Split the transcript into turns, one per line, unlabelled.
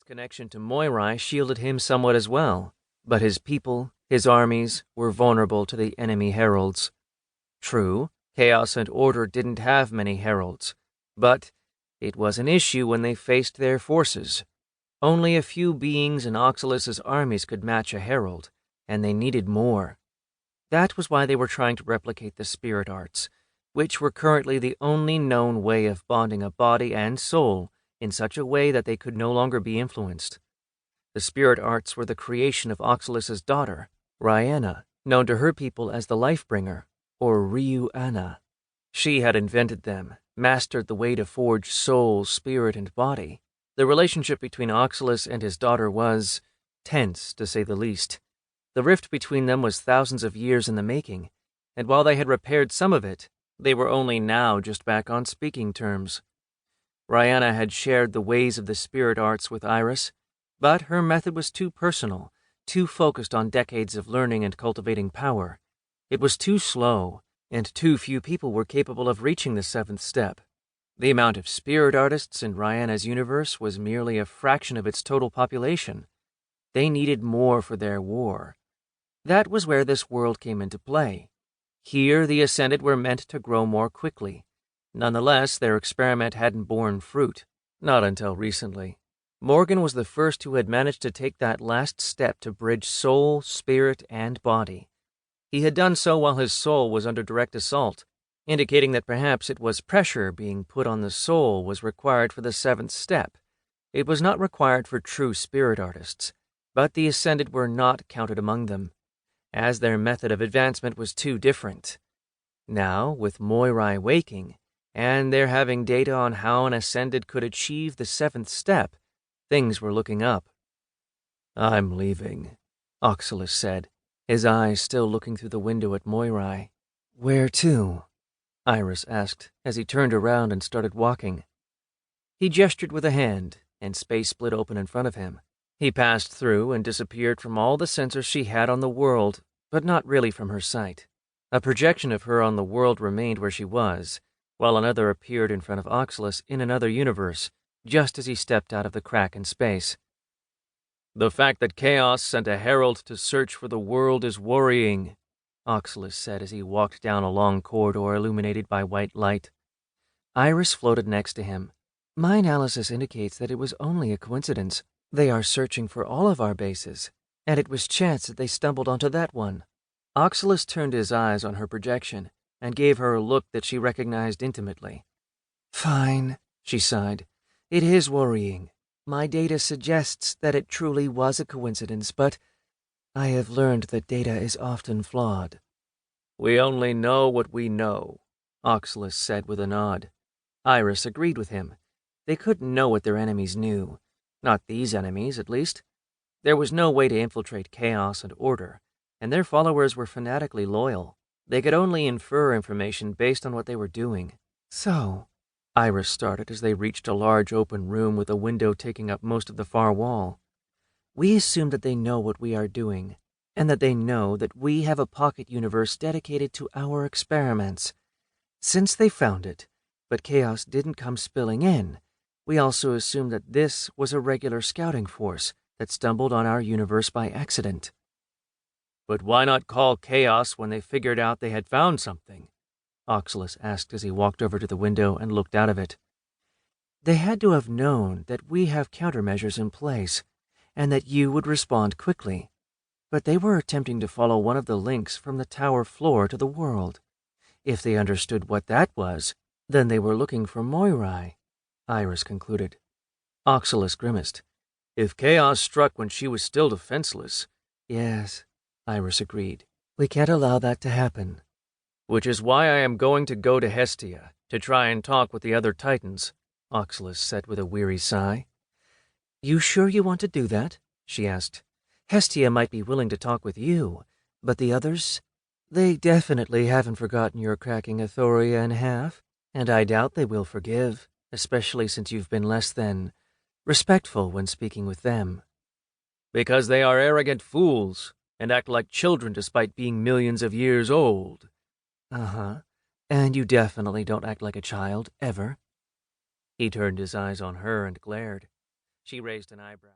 connection to Moirai shielded him somewhat as well, but his people, his armies, were vulnerable to the enemy heralds. True, Chaos and Order didn't have many heralds, but it was an issue when they faced their forces. Only a few beings in Oxylus's armies could match a herald, and they needed more. That was why they were trying to replicate the spirit arts, which were currently the only known way of bonding a body and soul in such a way that they could no longer be influenced. The spirit arts were the creation of Oxylus's daughter, Rhianna, known to her people as the Lifebringer, or Ryu-Anna. She had invented them, mastered the way to forge soul, spirit, and body. The relationship between Oxylus and his daughter was tense, to say the least. The rift between them was thousands of years in the making, and while they had repaired some of it, they were only now just back on speaking terms. Rhianna had shared the ways of the spirit arts with Iris, but her method was too personal, too focused on decades of learning and cultivating power. It was too slow, and too few people were capable of reaching the seventh step. The amount of spirit artists in Rhianna's universe was merely a fraction of its total population. They needed more for their war. That was where this world came into play. Here the Ascended were meant to grow more quickly. Nonetheless, their experiment hadn't borne fruit, not until recently. Morgan was the first who had managed to take that last step to bridge soul, spirit, and body. He had done so while his soul was under direct assault, indicating that perhaps it was pressure being put on the soul was required for the seventh step. It was not required for true spirit artists, but the Ascended were not counted among them, as their method of advancement was too different. Now, with Moirai waking, and their having data on how an Ascended could achieve the seventh step, things were looking up. "I'm leaving," Oxylus said, his eyes still looking through the window at Moirai. "Where to?" Iris asked as he turned around and started walking. He gestured with a hand, and space split open in front of him. He passed through and disappeared from all the sensors she had on the world, but not really from her sight. A projection of her on the world remained where she was, while another appeared in front of Oxylus in another universe, just as he stepped out of the crack in space. "The fact that Chaos sent a herald to search for the world is worrying," Oxylus said as he walked down a long corridor illuminated by white light. Iris floated next to him. "My analysis indicates that it was only a coincidence. They are searching for all of our bases, and it was chance that they stumbled onto that one." Oxylus turned his eyes on her projection and gave her a look that she recognized intimately. "Fine," she sighed. "It is worrying. My data suggests that it truly was a coincidence, but I have learned that data is often flawed." "We only know what we know," Oxylus said with a nod. Iris agreed with him. They couldn't know what their enemies knew. Not these enemies, at least. There was no way to infiltrate Chaos and Order, and their followers were fanatically loyal. They could only infer information based on what they were doing. "So," Iris started as they reached a large open room with a window taking up most of the far wall. "We assume that they know what we are doing, and that they know that we have a pocket universe dedicated to our experiments. Since they found it, but Chaos didn't come spilling in, we also assume that this was a regular scouting force that stumbled on our universe by accident." "But why not call Chaos when they figured out they had found something?" Oxylus asked as he walked over to the window and looked out of it. "They had to have known that we have countermeasures in place, and that you would respond quickly. But they were attempting to follow one of the links from the tower floor to the world. If they understood what that was, then they were looking for Moirai," Iris concluded. Oxylus grimaced. "If Chaos struck when she was still defenseless—" "Yes," Iris agreed. "We can't allow that to happen." "Which is why I am going to go to Hestia, to try and talk with the other Titans," Oxylus said with a weary sigh. "You sure you want to do that?" she asked. "Hestia might be willing to talk with you, but the others? They definitely haven't forgotten your cracking Athoria in half, and I doubt they will forgive, especially since you've been less than respectful when speaking with them." "Because they are arrogant fools, and act like children despite being millions of years old." "Uh-huh. And you definitely don't act like a child, ever." He turned his eyes on her and glared. She raised an eyebrow.